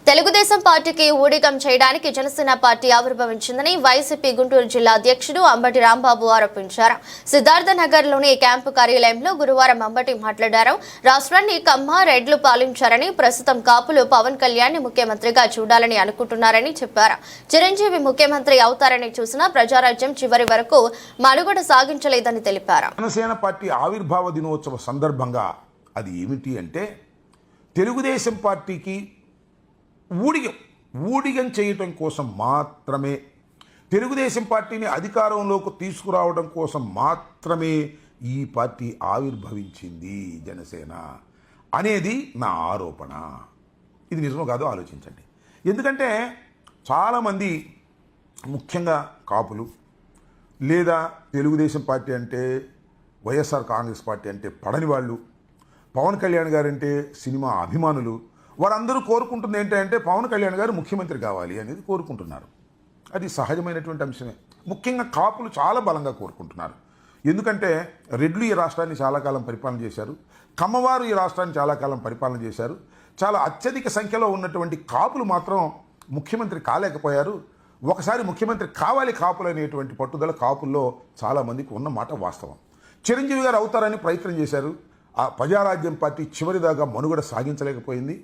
తెలుగుదేశం పార్టీకి ఊడిగం చేయడానికి జనసేన పార్టీ ఆవిర్భవించిందని వైసీపీ గుంటూరు జిల్లా అధ్యక్షుడు అంబటి రాంబాబు ఆరోపించారు. సిద్ధార్థ నగర్ లోని క్యాంపు కార్యాలయంలో గురువారం అంబటి మాట్లాడారు. రాష్ట్రాన్ని కమ్మ రెడ్లు పాలించారని, ప్రస్తుతం కాపులు పవన్ కళ్యాణ్ ని ముఖ్యమంత్రిగా చూడాలని అనుకుంటున్నారని చెప్పారు. చిరంజీవి ముఖ్యమంత్రి అవుతారని చూసినా ప్రజారాజ్యం చివరి వరకు మనుగడ సాగించలేదని తెలిపారు. జనసేన పార్టీ ఆవిర్భావ దినోత్సవ సందర్భంగా అది ఏమిటి అంటే తెలుగుదేశం పార్టీకి ఊడిగం చేయటం కోసం మాత్రమే, తెలుగుదేశం పార్టీని అధికారంలోకి తీసుకురావడం కోసం మాత్రమే ఈ పార్టీ ఆవిర్భవించింది జనసేన అనేది నా ఆరోపణ. ఇది నిజమో కాదో ఆలోచించండి. ఎందుకంటే చాలామంది ముఖ్యంగా కాపులు లేదా తెలుగుదేశం పార్టీ అంటే, వైఎస్ఆర్ కాంగ్రెస్ పార్టీ అంటే పడని వాళ్ళు, పవన్ కళ్యాణ్ గారు అంటే సినిమా అభిమానులు, వారందరూ కోరుకుంటుంది ఏంటంటే పవన్ కళ్యాణ్ గారు ముఖ్యమంత్రి కావాలి అనేది కోరుకుంటున్నారు. అది సహజమైనటువంటి అంశమే. ముఖ్యంగా కాపులు చాలా బలంగా కోరుకుంటున్నారు. ఎందుకంటే రెడ్లు ఈ రాష్ట్రాన్ని చాలా కాలం పరిపాలన చేశారు, కమ్మవారు ఈ రాష్ట్రాన్ని చాలా కాలం పరిపాలన చేశారు. చాలా అత్యధిక సంఖ్యలో ఉన్నటువంటి కాపులు మాత్రం ముఖ్యమంత్రి కాలేకపోయారు. ఒకసారి ముఖ్యమంత్రి కావాలి కాపులు అనేటువంటి పట్టుదల కాపుల్లో చాలామందికి ఉన్న మాట వాస్తవం. చిరంజీవి గారు అవుతారని ప్రయత్నం చేశారు. ఆ ప్రజారాజ్యం పార్టీ చివరిదాకా మనుగడ సాగించలేకపోయింది.